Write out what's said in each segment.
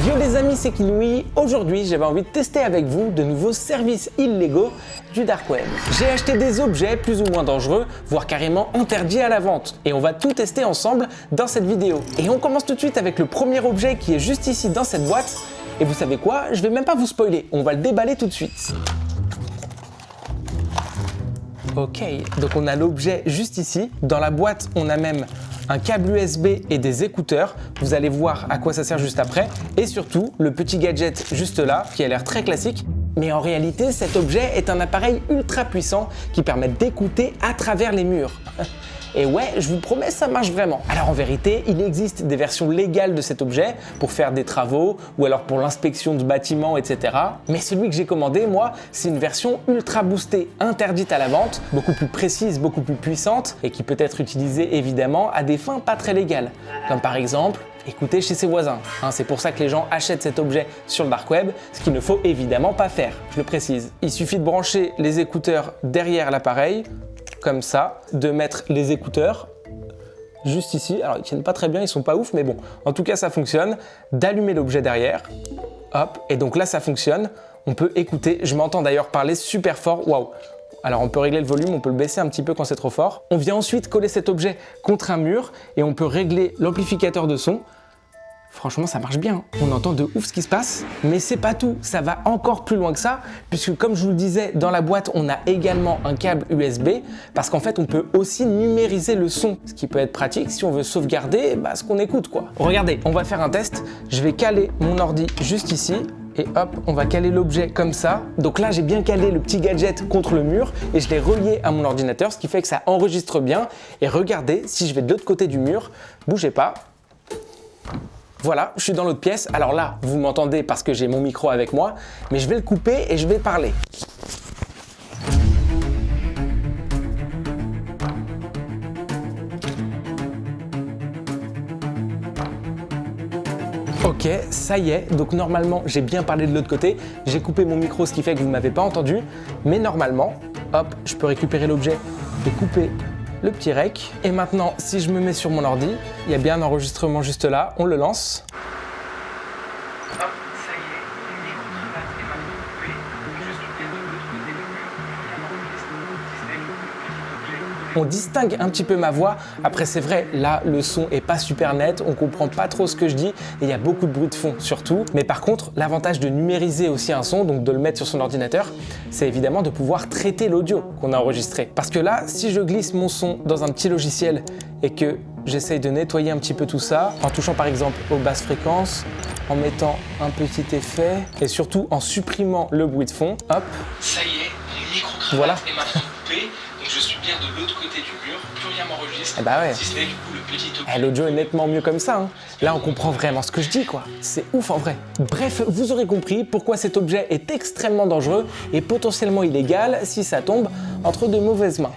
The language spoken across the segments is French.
Yo les amis, c'est Kinoui. Aujourd'hui, j'avais envie de tester avec vous de nouveaux services illégaux du dark web. J'ai acheté des objets plus ou moins dangereux, voire carrément interdits à la vente. Et on va tout tester ensemble dans cette vidéo. Et on commence tout de suite avec le premier objet qui est juste ici dans cette boîte. Et vous savez quoi? Je vais même pas vous spoiler, on va le déballer tout de suite. Ok, donc on a l'objet juste ici. Dans la boîte, on a même un câble USB et des écouteurs. Vous allez voir à quoi ça sert juste après. Et surtout, le petit gadget juste là, qui a l'air très classique. Mais en réalité, cet objet est un appareil ultra puissant qui permet d'écouter à travers les murs. Et ouais, je vous promets, ça marche vraiment. Alors en vérité, il existe des versions légales de cet objet pour faire des travaux ou alors pour l'inspection de bâtiments, etc. Mais celui que j'ai commandé, moi, c'est une version ultra boostée, interdite à la vente, beaucoup plus précise, beaucoup plus puissante et qui peut être utilisée évidemment à des fins pas très légales. Comme par exemple, écouter chez ses voisins. C'est pour ça que les gens achètent cet objet sur le dark web, ce qu'il ne faut évidemment pas faire, je le précise. Il suffit de brancher les écouteurs derrière l'appareil, comme ça, de mettre les écouteurs juste ici. Alors ils tiennent pas très bien, ils sont pas ouf, mais bon, en tout cas ça fonctionne. D'allumer l'objet derrière, hop, et donc là ça fonctionne. On peut écouter, je m'entends d'ailleurs parler super fort, waouh. Alors on peut régler le volume, on peut le baisser un petit peu quand c'est trop fort. On vient ensuite coller cet objet contre un mur et on peut régler l'amplificateur de son. Franchement, ça marche bien. On entend de ouf ce qui se passe. Mais c'est pas tout, ça va encore plus loin que ça, puisque comme je vous le disais, dans la boîte, on a également un câble USB, parce qu'en fait, on peut aussi numériser le son, ce qui peut être pratique si on veut sauvegarder ce qu'on écoute, quoi. Regardez, on va faire un test. Je vais caler mon ordi juste ici. Et hop, on va caler l'objet comme ça. Donc là, j'ai bien calé le petit gadget contre le mur et je l'ai relié à mon ordinateur, ce qui fait que ça enregistre bien. Et regardez, si je vais de l'autre côté du mur, bougez pas. Voilà, je suis dans l'autre pièce. Alors là, vous m'entendez parce que j'ai mon micro avec moi, mais je vais le couper et je vais parler. Ok, ça y est, donc normalement j'ai bien parlé de l'autre côté, j'ai coupé mon micro, ce qui fait que vous ne m'avez pas entendu, mais normalement, hop, je peux récupérer l'objet et couper le petit rec. Et maintenant, si je me mets sur mon ordi, il y a bien un enregistrement juste là, on le lance. Hop, ça y est, le micro-cravate est maintenant coupé, je suis bien de l'autre côté du mur. On distingue un petit peu ma voix. Après, c'est vrai, là, le son est pas super net, on comprend pas trop ce que je dis et il y a beaucoup de bruit de fond surtout. Mais par contre, l'avantage de numériser aussi un son, donc de le mettre sur son ordinateur, c'est évidemment de pouvoir traiter l'audio qu'on a enregistré. Parce que là, si je glisse mon son dans un petit logiciel et que j'essaye de nettoyer un petit peu tout ça, en touchant par exemple aux basses fréquences, en mettant un petit effet et surtout en supprimant le bruit de fond, hop. Ça y est, mon micro-cravate est maintenant coupé. Donc je suis bien de l'autre côté du mur, plus rien m'enregistre, si ce n'est du coup le petit objet. L'audio est nettement mieux comme ça. Là on comprend vraiment ce que je dis, quoi. C'est ouf en vrai. Bref, vous aurez compris pourquoi cet objet est extrêmement dangereux et potentiellement illégal si ça tombe entre de mauvaises mains.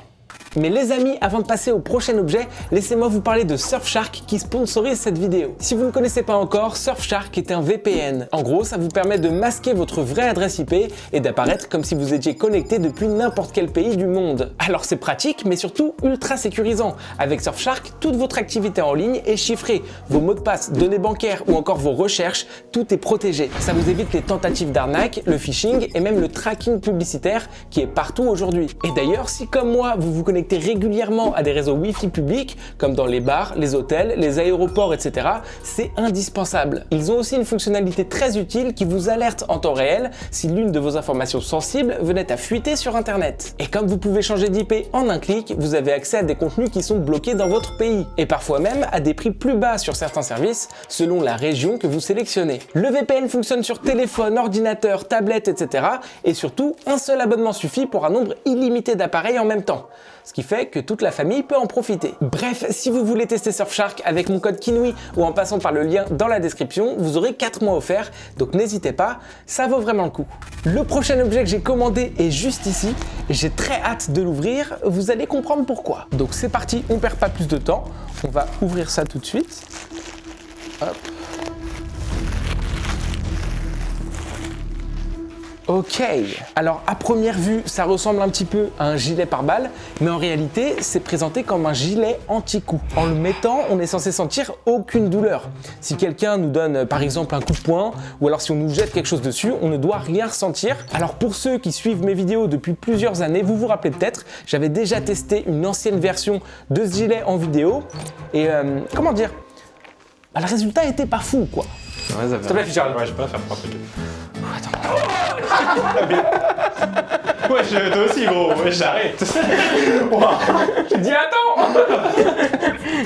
Mais les amis, avant de passer au prochain objet, laissez-moi vous parler de Surfshark qui sponsorise cette vidéo. Si vous ne connaissez pas encore, Surfshark est un VPN. En gros, ça vous permet de masquer votre vraie adresse IP et d'apparaître comme si vous étiez connecté depuis n'importe quel pays du monde. Alors c'est pratique, mais surtout ultra sécurisant. Avec Surfshark, toute votre activité en ligne est chiffrée. Vos mots de passe, données bancaires ou encore vos recherches, tout est protégé. Ça vous évite les tentatives d'arnaque, le phishing et même le tracking publicitaire qui est partout aujourd'hui. Et d'ailleurs, si comme moi, vous vous connectez régulièrement à des réseaux Wi-Fi publics, comme dans les bars, les hôtels, les aéroports, etc., c'est indispensable. Ils ont aussi une fonctionnalité très utile qui vous alerte en temps réel si l'une de vos informations sensibles venait à fuiter sur Internet. Et comme vous pouvez changer d'IP en un clic, vous avez accès à des contenus qui sont bloqués dans votre pays, et parfois même à des prix plus bas sur certains services, selon la région que vous sélectionnez. Le VPN fonctionne sur téléphone, ordinateur, tablette, etc., et surtout, un seul abonnement suffit pour un nombre illimité d'appareils en même temps. Ce qui fait que toute la famille peut en profiter. Bref, si vous voulez tester Surfshark avec mon code Kinoui ou en passant par le lien dans la description, vous aurez 4 mois offerts, donc n'hésitez pas, ça vaut vraiment le coup. Le prochain objet que j'ai commandé est juste ici, et j'ai très hâte de l'ouvrir, vous allez comprendre pourquoi. Donc c'est parti, on perd pas plus de temps, on va ouvrir ça tout de suite. Hop. Ok, alors à première vue, ça ressemble un petit peu à un gilet pare-balles, mais en réalité, c'est présenté comme un gilet anti-coup. En le mettant, on est censé sentir aucune douleur. Si quelqu'un nous donne par exemple un coup de poing, ou alors si on nous jette quelque chose dessus, on ne doit rien ressentir. Alors pour ceux qui suivent mes vidéos depuis plusieurs années, vous vous rappelez peut-être, j'avais déjà testé une ancienne version de ce gilet en vidéo, et comment dire, bah, le résultat était pas fou quoi. Ouais, ça S'il te plaît, Fitzgerald. Ouais, je peux pas faire 3 trucs. Attends. Ouais, toi aussi, gros. Ouais, j'arrête. J'ai dit attends.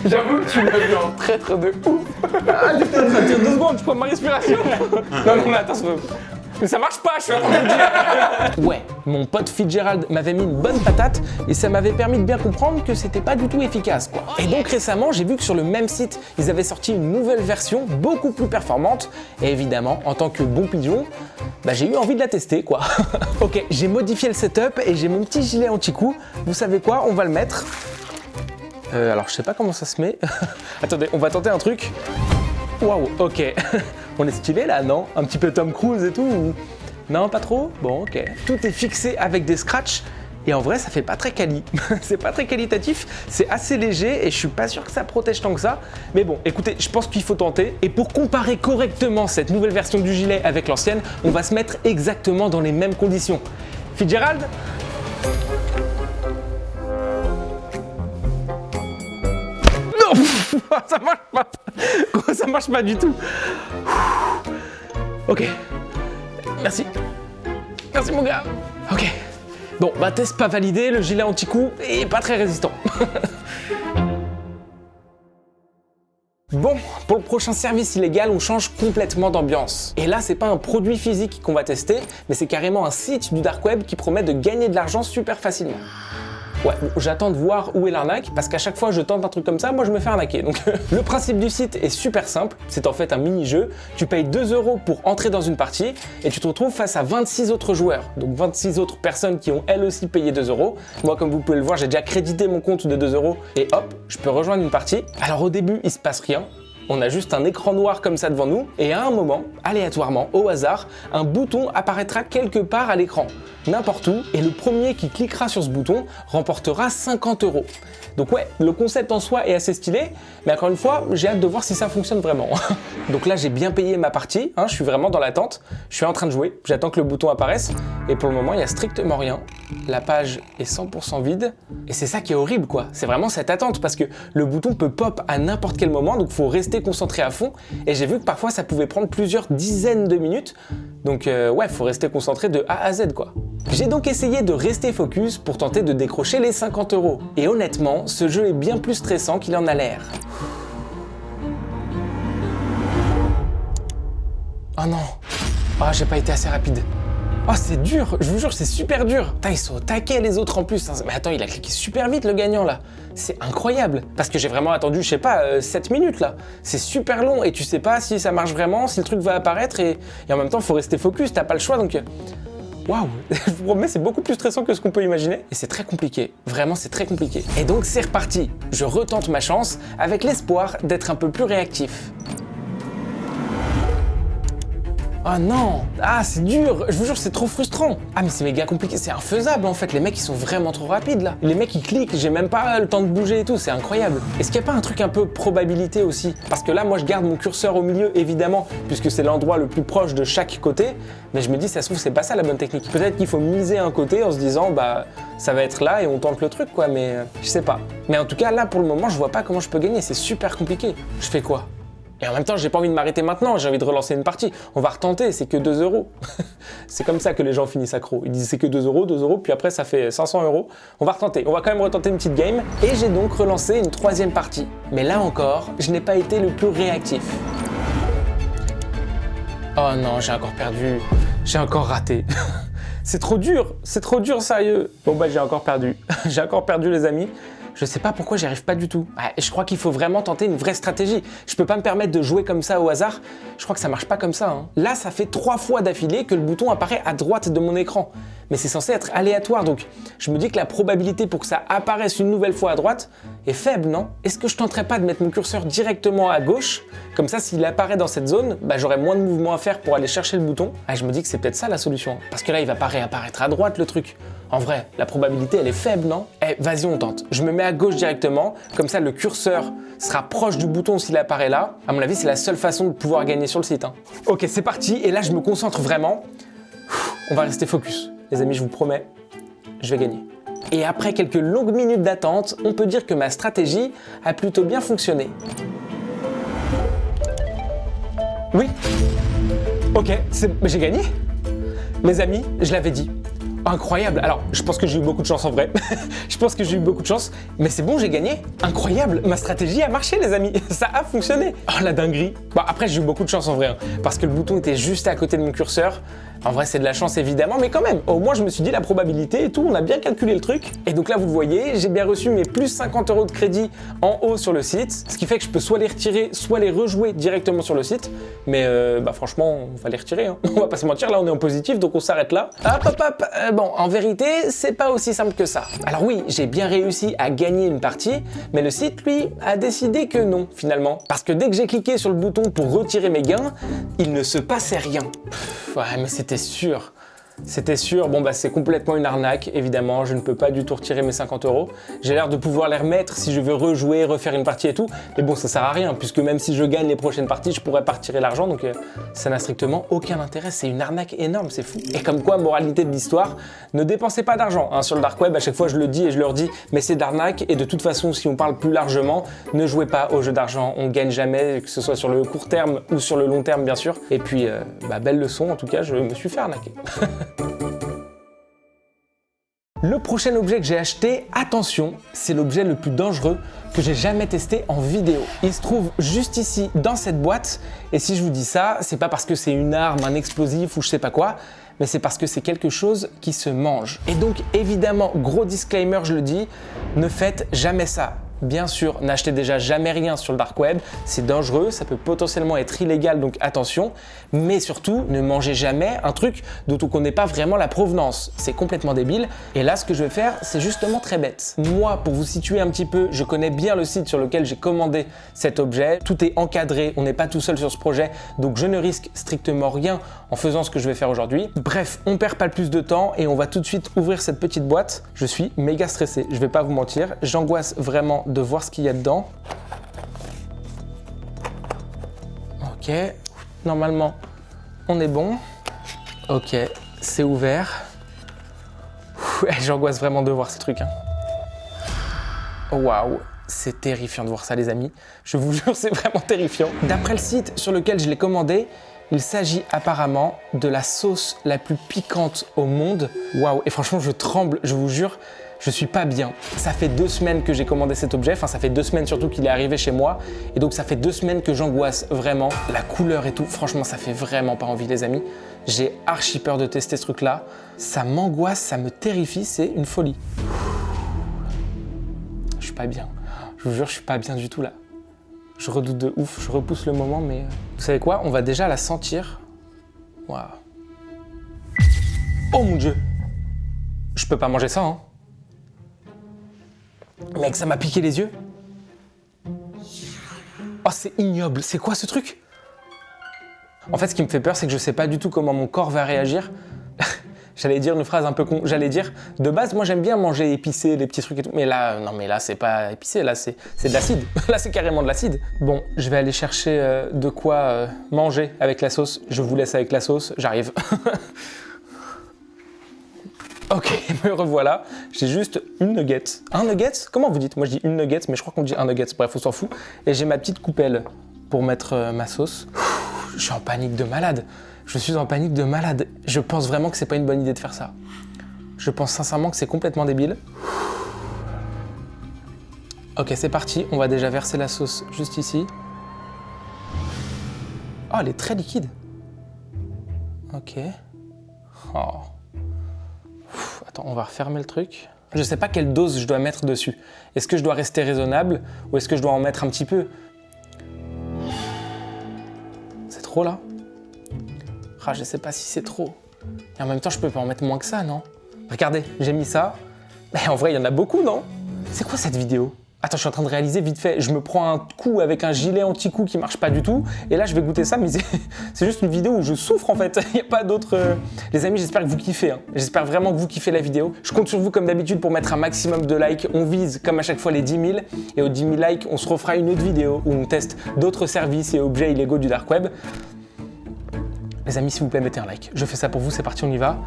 J'avoue que tu l'as vu en traître de ouf. Ah, j'étais en train de dire 2 secondes, je prends ma respiration. Non, mais attends, mais ça marche pas, je suis en train de le dire. Ouais, mon pote Fitzgerald m'avait mis une bonne patate et ça m'avait permis de bien comprendre que c'était pas du tout efficace, quoi. Et donc récemment, j'ai vu que sur le même site, ils avaient sorti une nouvelle version beaucoup plus performante. Et évidemment, en tant que bon pigeon, bah, j'ai eu envie de la tester, quoi. Ok, j'ai modifié le setup et j'ai mon petit gilet anti-coup. Vous savez quoi, on va le mettre. Alors, je sais pas comment ça se met. Attendez, on va tenter un truc. Waouh, ok. On est stylé là, non? Un petit peu Tom Cruise et tout ou... Non, pas trop? Bon, ok. Tout est fixé avec des scratchs et en vrai, ça fait pas très quali. C'est pas très qualitatif, c'est assez léger et je suis pas sûr que ça protège tant que ça. Mais bon, écoutez, je pense qu'il faut tenter. Et pour comparer correctement cette nouvelle version du gilet avec l'ancienne, on va se mettre exactement dans les mêmes conditions. Fitzgerald? Ça marche pas. Ça marche pas du tout. Ok. Merci. Merci mon gars. Ok. Bon, bah test pas validé, le gilet anti-coup est pas très résistant. Bon, pour le prochain service illégal, on change complètement d'ambiance. Et là, c'est pas un produit physique qu'on va tester, mais c'est carrément un site du dark web qui promet de gagner de l'argent super facilement. Ouais, j'attends de voir où est l'arnaque, parce qu'à chaque fois que je tente un truc comme ça, moi je me fais arnaquer. Donc le principe du site est super simple, c'est en fait un mini-jeu. Tu payes 2 € pour entrer dans une partie et tu te retrouves face à 26 autres joueurs. Donc 26 autres personnes qui ont elles aussi payé 2 €. Moi, comme vous pouvez le voir, j'ai déjà crédité mon compte de 2 € et hop, je peux rejoindre une partie. Alors au début, il se passe rien. On a juste un écran noir comme ça devant nous et à un moment, aléatoirement, au hasard, un bouton apparaîtra quelque part à l'écran, n'importe où, et le premier qui cliquera sur ce bouton remportera 50 €. Donc ouais, le concept en soi est assez stylé, mais encore une fois, j'ai hâte de voir si ça fonctionne vraiment. Donc là, j'ai bien payé ma partie, je suis vraiment dans l'attente, je suis en train de jouer, j'attends que le bouton apparaisse, et pour le moment, il n'y a strictement rien. La page est 100% vide, et c'est ça qui est horrible, quoi. C'est vraiment cette attente, parce que le bouton peut pop à n'importe quel moment, donc il faut rester concentré à fond, et j'ai vu que parfois ça pouvait prendre plusieurs dizaines de minutes, donc ouais, faut rester concentré de A à Z, quoi. J'ai donc essayé de rester focus pour tenter de décrocher les 50 €, et honnêtement, ce jeu est bien plus stressant qu'il en a l'air. Oh non, ah j'ai pas été assez rapide. Oh c'est dur, je vous jure c'est super dur. Putain, ils sont au taquet les autres en plus. Mais attends, il a cliqué super vite le gagnant là. C'est incroyable. Parce que j'ai vraiment attendu, je sais pas, 7 minutes là. C'est super long et tu sais pas si ça marche vraiment, si le truc va apparaître et en même temps il faut rester focus, t'as pas le choix donc... Waouh, je vous promets, c'est beaucoup plus stressant que ce qu'on peut imaginer. Et c'est très compliqué, vraiment c'est très compliqué. Et donc c'est reparti. Je retente ma chance avec l'espoir d'être un peu plus réactif. Oh non! Ah, c'est dur! Je vous jure, c'est trop frustrant! Ah, mais c'est méga compliqué, c'est infaisable en fait, les mecs ils sont vraiment trop rapides là. Les mecs ils cliquent, j'ai même pas le temps de bouger et tout, c'est incroyable. Est-ce qu'il n'y a pas un truc un peu probabilité aussi? Parce que là, moi je garde mon curseur au milieu évidemment, puisque c'est l'endroit le plus proche de chaque côté, mais je me dis, ça se trouve, c'est pas ça la bonne technique. Peut-être qu'il faut miser un côté en se disant, bah ça va être là et on tente le truc quoi, mais je sais pas. Mais en tout cas, là pour le moment, je vois pas comment je peux gagner, c'est super compliqué. Je fais quoi? Et en même temps, j'ai pas envie de m'arrêter maintenant, j'ai envie de relancer une partie. On va retenter, c'est que 2 €. C'est comme ça que les gens finissent accro. Ils disent c'est que 2 €, 2 €, puis après ça fait 500 €. On va retenter, on va quand même retenter une petite game. Et j'ai donc relancé une 3e partie. Mais là encore, je n'ai pas été le plus réactif. Oh non, j'ai encore perdu. J'ai encore raté. C'est trop dur, sérieux. Bon bah j'ai encore perdu. J'ai encore perdu les amis. Je sais pas pourquoi j'y arrive pas du tout. Je crois qu'il faut vraiment tenter une vraie stratégie. Je peux pas me permettre de jouer comme ça au hasard. Je crois que ça marche pas comme ça. Là, ça fait 3 fois d'affilée que le bouton apparaît à droite de mon écran. mais c'est censé être aléatoire. Donc je me dis que la probabilité pour que ça apparaisse une nouvelle fois à droite est faible, non? Est-ce que je tenterais pas de mettre mon curseur directement à gauche? Comme ça, s'il apparaît dans cette zone, j'aurai moins de mouvements à faire pour aller chercher le bouton. Ah, je me dis que c'est peut-être ça la solution. Parce que là, il va pas réapparaître à droite le truc. En vrai, la probabilité, elle est faible, non? Eh, vas-y, on tente. Je me mets à gauche directement. Comme ça, le curseur sera proche du bouton s'il apparaît là. À mon avis, c'est la seule façon de pouvoir gagner sur le site. Ok, c'est parti. Et là, je me concentre vraiment. On va rester focus. Les amis, je vous promets, je vais gagner. Et après quelques longues minutes d'attente, on peut dire que ma stratégie a plutôt bien fonctionné. Oui. Ok, j'ai gagné. Les amis, je l'avais dit. Incroyable. Alors, je pense que j'ai eu beaucoup de chance en vrai. Je pense que j'ai eu beaucoup de chance, mais c'est bon, j'ai gagné. Incroyable. Ma stratégie a marché, les amis. Ça a fonctionné. Oh, la dinguerie. Bon, après, j'ai eu beaucoup de chance en vrai, parce que le bouton était juste à côté de mon curseur. En vrai, c'est de la chance évidemment, mais quand même, au moins je me suis dit la probabilité et tout, on a bien calculé le truc. Et donc là, vous le voyez, j'ai bien reçu mes plus 50 € de crédit en haut sur le site, ce qui fait que je peux soit les retirer, soit les rejouer directement sur le site. Mais franchement, on va les retirer. On va pas se mentir, là on est en positif, donc on s'arrête là. Hop. Bon, en vérité, c'est pas aussi simple que ça. Alors oui, j'ai bien réussi à gagner une partie, mais le site, lui, a décidé que non, finalement. Parce que dès que j'ai cliqué sur le bouton pour retirer mes gains, il ne se passait rien. Ouais, mais c'était sûr. C'était sûr. Bon, c'est complètement une arnaque, évidemment. Je ne peux pas du tout retirer mes 50 €. J'ai l'air de pouvoir les remettre si je veux rejouer, refaire une partie et tout. Mais bon, ça sert à rien, puisque même si je gagne les prochaines parties, je pourrais pas retirer l'argent. Donc, ça n'a strictement aucun intérêt. C'est une arnaque énorme, c'est fou. Et comme quoi, moralité de l'histoire, ne dépensez pas d'argent. Sur le dark web, à chaque fois, je le dis et je leur dis, mais c'est de l'arnaque. Et de toute façon, si on parle plus largement, ne jouez pas aux jeux d'argent. On gagne jamais, que ce soit sur le court terme ou sur le long terme, bien sûr. Et puis, belle leçon. En tout cas, je me suis fait arnaquer. Le prochain objet que j'ai acheté, attention, c'est l'objet le plus dangereux que j'ai jamais testé en vidéo. Il se trouve juste ici dans cette boîte, et si je vous dis ça, c'est pas parce que c'est une arme, un explosif ou je sais pas quoi, mais c'est parce que c'est quelque chose qui se mange. Et donc évidemment, gros disclaimer, je le dis, ne faites jamais ça. Bien sûr, n'achetez déjà jamais rien sur le dark web, c'est dangereux, ça peut potentiellement être illégal, donc attention. Mais surtout, ne mangez jamais un truc dont on ne connaît pas vraiment la provenance. C'est complètement débile. Et là, ce que je vais faire, c'est justement très bête. Moi, pour vous situer un petit peu, je connais bien le site sur lequel j'ai commandé cet objet. Tout est encadré, on n'est pas tout seul sur ce projet, donc je ne risque strictement rien en faisant ce que je vais faire aujourd'hui. Bref, on perd pas le plus de temps et on va tout de suite ouvrir cette petite boîte. Je suis méga stressé, je vais pas vous mentir, j'angoisse vraiment de voir ce qu'il y a dedans. Ok, normalement on est bon. Ok, c'est ouvert. J'angoisse vraiment de voir ces trucs. Waouh, c'est terrifiant de voir ça les amis. Je vous jure, c'est vraiment terrifiant. D'après le site sur lequel je l'ai commandé, il s'agit apparemment de la sauce la plus piquante au monde. Waouh, et franchement je tremble, je vous jure. Je suis pas bien. Ça fait 2 semaines que j'ai commandé cet objet, enfin ça fait 2 semaines surtout qu'il est arrivé chez moi, et donc ça fait 2 semaines que j'angoisse vraiment. La couleur et tout, franchement ça fait vraiment pas envie les amis. J'ai archi peur de tester ce truc là. Ça m'angoisse, ça me terrifie, c'est une folie. Je suis pas bien. Je vous jure, je suis pas bien du tout là. Je redoute de ouf, je repousse le moment, mais vous savez quoi? On va déjà la sentir. Waouh. Oh mon Dieu! Je peux pas manger ça, hein? Mec, ça m'a piqué les yeux. Oh, c'est ignoble. C'est quoi ce truc? En fait, ce qui me fait peur, c'est que je sais pas du tout comment mon corps va réagir. J'allais dire une phrase un peu con. J'allais dire, de base, moi j'aime bien manger épicé, les petits trucs et tout. Mais là, non, mais là, c'est pas épicé. Là, c'est de l'acide. Là, c'est carrément de l'acide. Bon, je vais aller chercher de quoi manger avec la sauce. Je vous laisse avec la sauce. J'arrive. Ok, me revoilà. J'ai juste une nugget. Un nugget? Comment vous dites? Moi je dis une nugget, mais je crois qu'on dit un nugget. Bref, on s'en fout. Et j'ai ma petite coupelle pour mettre ma sauce. Je suis en panique de malade. Je suis en panique de malade. Je pense vraiment que c'est pas une bonne idée de faire ça. Je pense sincèrement que c'est complètement débile. Ok, c'est parti. On va déjà verser la sauce juste ici. Oh, elle est très liquide. Ok. Oh. Attends, on va refermer le truc. Je sais pas quelle dose je dois mettre dessus. Est-ce que je dois rester raisonnable ou est-ce que je dois en mettre un petit peu? C'est trop là? Ah, je sais pas si c'est trop. Et en même temps, je peux pas en mettre moins que ça, non? Regardez, j'ai mis ça. Mais en vrai, il y en a beaucoup, non? C'est quoi cette vidéo? Attends, je suis en train de réaliser vite fait. Je me prends un coup avec un gilet anti-coup qui marche pas du tout. Et là, je vais goûter ça, mais c'est juste une vidéo où je souffre en fait. Il n'y a pas d'autre. Les amis, j'espère que vous kiffez. Hein. J'espère vraiment que vous kiffez la vidéo. Je compte sur vous comme d'habitude pour mettre un maximum de likes. On vise comme à chaque fois les 10 000. Et aux 10 000 likes, on se refera une autre vidéo où on teste d'autres services et objets illégaux du dark web. Les amis, s'il vous plaît, mettez un like. Je fais ça pour vous, c'est parti, on y va.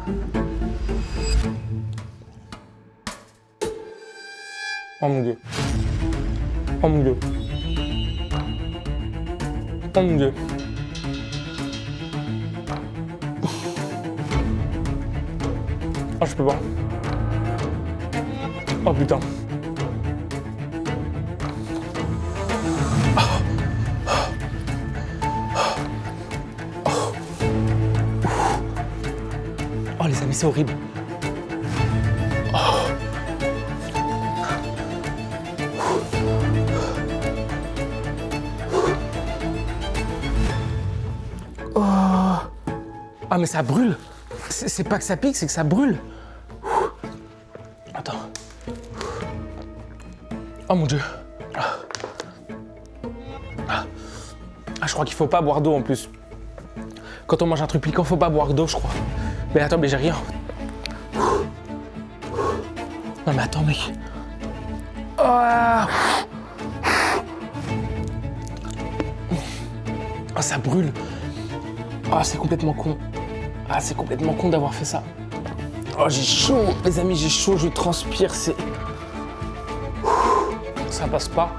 Oh mon Dieu. Oh mon Dieu. Oh mon Dieu. Oh, je peux pas. Oh putain. Oh les amis, c'est horrible. Ah mais ça brûle. C'est pas que ça pique, c'est que ça brûle. Attends. Oh mon Dieu. Ah, je crois qu'il faut pas boire d'eau en plus. Quand on mange un truc piquant, faut pas boire d'eau, je crois. Mais attends, mais j'ai rien. Non mais attends, mec. Oh, ça brûle. Oh, c'est complètement con. Ah, c'est complètement con d'avoir fait ça. Oh, j'ai chaud, les amis, j'ai chaud, je transpire, c'est... Ça passe pas.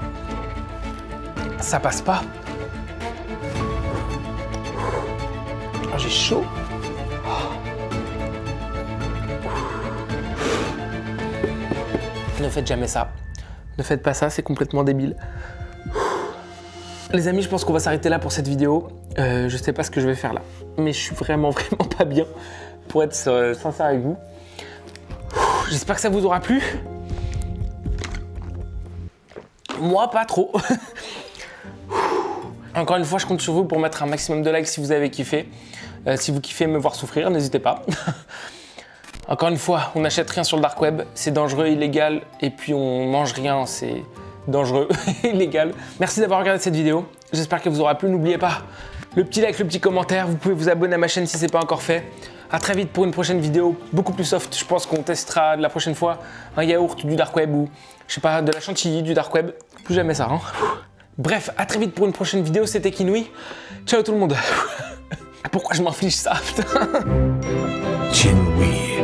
Ça passe pas. Oh, j'ai chaud. Ne faites jamais ça. Ne faites pas ça, c'est complètement débile. Les amis, je pense qu'on va s'arrêter là pour cette vidéo. Je sais pas ce que je vais faire là, mais je suis vraiment pas bien pour être sincère avec vous. J'espère que ça vous aura plu. Moi, pas trop. Encore une fois, je compte sur vous pour mettre un maximum de likes si vous avez kiffé. Si vous kiffez me voir souffrir, n'hésitez pas. Encore une fois, on n'achète rien sur le dark web, c'est dangereux, illégal, et puis on mange rien, c'est dangereux, illégal. Merci d'avoir regardé cette vidéo, j'espère qu'elle vous aura plu. N'oubliez pas le petit like, le petit commentaire, vous pouvez vous abonner à ma chaîne si ce n'est pas encore fait. A très vite pour une prochaine vidéo beaucoup plus soft. Je pense qu'on testera la prochaine fois un yaourt du dark web ou je sais pas, de la chantilly du dark web. Plus jamais ça, hein. Bref, à très vite pour une prochaine vidéo, c'était Kinouï. Ciao tout le monde. Pourquoi je m'inflige ça, putain. Kinouï.